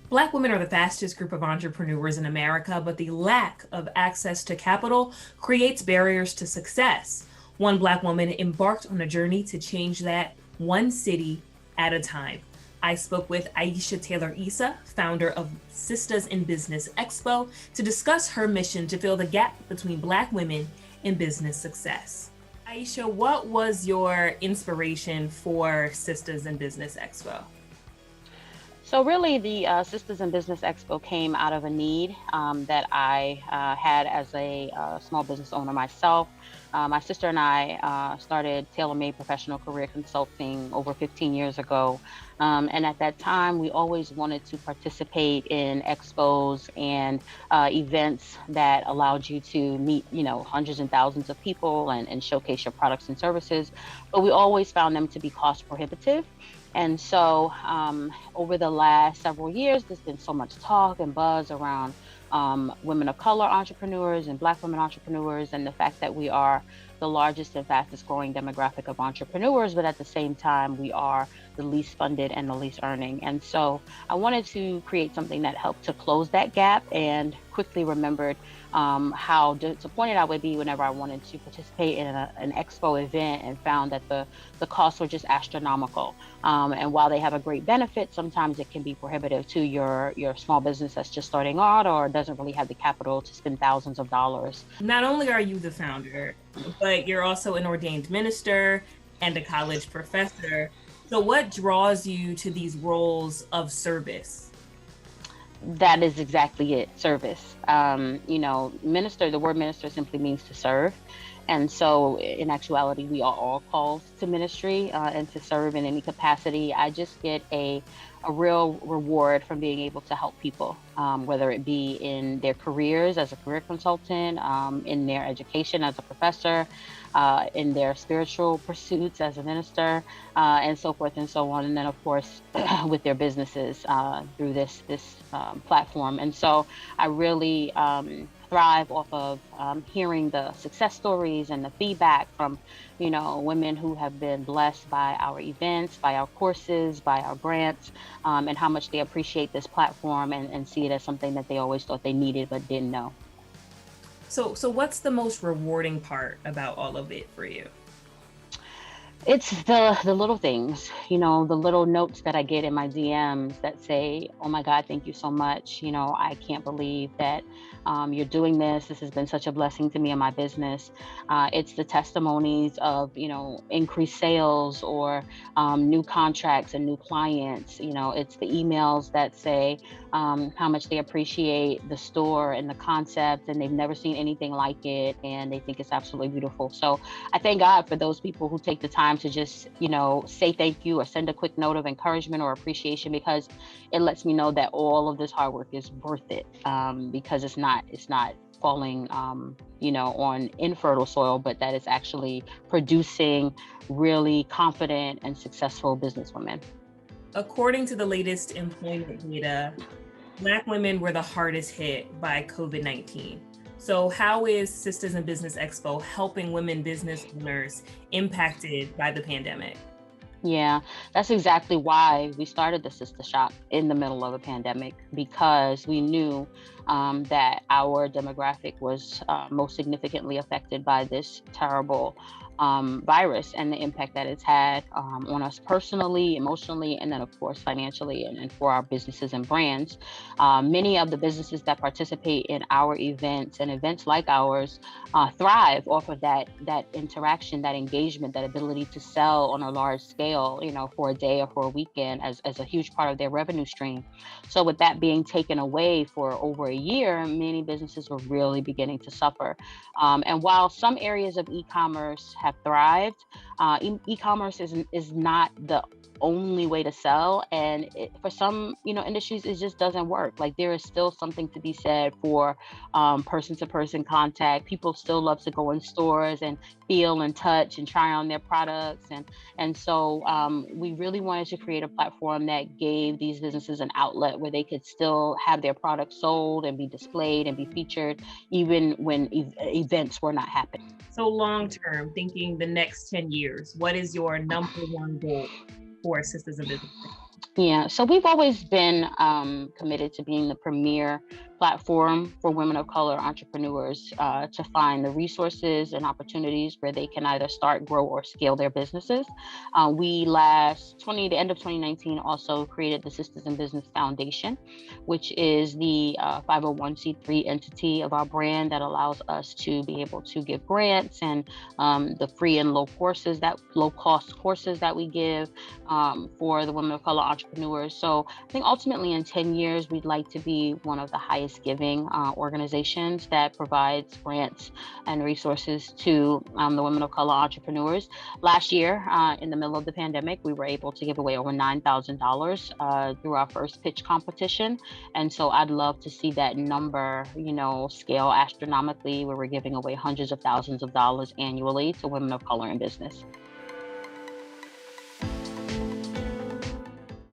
Black women are the fastest group of entrepreneurs in America, but the lack of access to capital creates barriers to success. One Black woman embarked on a journey to change that one city at a time. I spoke with Aisha Taylor Issah, founder of Sistahs in Business Expo, to discuss her mission to fill the gap between Black women and business success. Aisha, what was your inspiration for Sistahs in Business Expo? So really, the Sisters in Business Expo came out of a need that I had as a small business owner myself. My sister and I started tailor-made professional career consulting over 15 years ago. And at that time, we always wanted to participate in expos and events that allowed you to meet, hundreds and thousands of people and showcase your products and services. But we always found them to be cost prohibitive. And so over the last several years, there's been so much talk and buzz around women of color entrepreneurs and Black women entrepreneurs, and the fact that we are the largest and fastest growing demographic of entrepreneurs, but at the same time, we are the least funded and the least earning. And so I wanted to create something that helped to close that gap, and quickly remembered how disappointed I would be whenever I wanted to participate in an expo event and found that the costs were just astronomical. And while they have a great benefit, sometimes it can be prohibitive to your small business that's just starting out or doesn't really have the capital to spend thousands of dollars. Not only are you the founder, but you're also an ordained minister and a college professor. So, what draws you to these roles of service? That is exactly it, service. Minister, the word minister simply means to serve. And so in actuality, we are all called to ministry and to serve in any capacity. I just get a real reward from being able to help people, whether it be in their careers as a career consultant, in their education as a professor, in their spiritual pursuits as a minister, and so forth and so on. And then, of course, with their businesses through this platform. And so I really thrive off of hearing the success stories and the feedback from, women who have been blessed by our events, by our courses, by our grants, and how much they appreciate this platform and see it as something that they always thought they needed but didn't know. So what's the most rewarding part about all of it for you? It's the little things, the little notes that I get in my DMs that say, "Oh my God, thank you so much. I can't believe that you're doing this. This has been such a blessing to me and my business." It's the testimonies of, increased sales or new contracts and new clients. It's the emails that say how much they appreciate the store and the concept, and they've never seen anything like it, and they think it's absolutely beautiful. So I thank God for those people who take the time to just, say thank you or send a quick note of encouragement or appreciation, because it lets me know that all of this hard work is worth it. Because it's not falling, on infertile soil, but that it's actually producing really confident and successful businesswomen. According to the latest employment data, Black women were the hardest hit by COVID-19. So, how is Sisters in Business Expo helping women business owners impacted by the pandemic? Yeah, that's exactly why we started the Sister Shop in the middle of a pandemic, because we knew that our demographic was most significantly affected by this terrible virus and the impact that it's had on us personally, emotionally, and then, of course, financially and for our businesses and brands. Many of the businesses that participate in our events and events like ours thrive off of that interaction, that engagement, that ability to sell on a large scale, for a day or for a weekend as a huge part of their revenue stream. So with that being taken away for over a year, many businesses were really beginning to suffer. And while some areas of e-commerce have thrived, e-commerce is not the only way to sell, and for some industries it just doesn't work. Like, there is still something to be said for person to person contact. People still love to go in stores and feel and touch and try on their products, and so we really wanted to create a platform that gave these businesses an outlet where they could still have their products sold and be displayed and be featured even when events were not happening. So, long term, thinking the next 10 years, what is your number one goal for Sisters in Business? Yeah, so we've always been committed to being the premier platform for women of color entrepreneurs to find the resources and opportunities where they can either start, grow, or scale their businesses. The end of 2019, also created the Sistahs in Business Foundation, which is the 501c3 entity of our brand that allows us to be able to give grants and the free and low cost courses that we give for the women of color entrepreneurs. So I think ultimately in 10 years, we'd like to be one of the highest giving organizations that provides grants and resources to the women of color entrepreneurs. Last year, in the middle of the pandemic, we were able to give away over $9,000 through our first pitch competition. And so I'd love to see that number, scale astronomically, where we're giving away hundreds of thousands of dollars annually to women of color in business.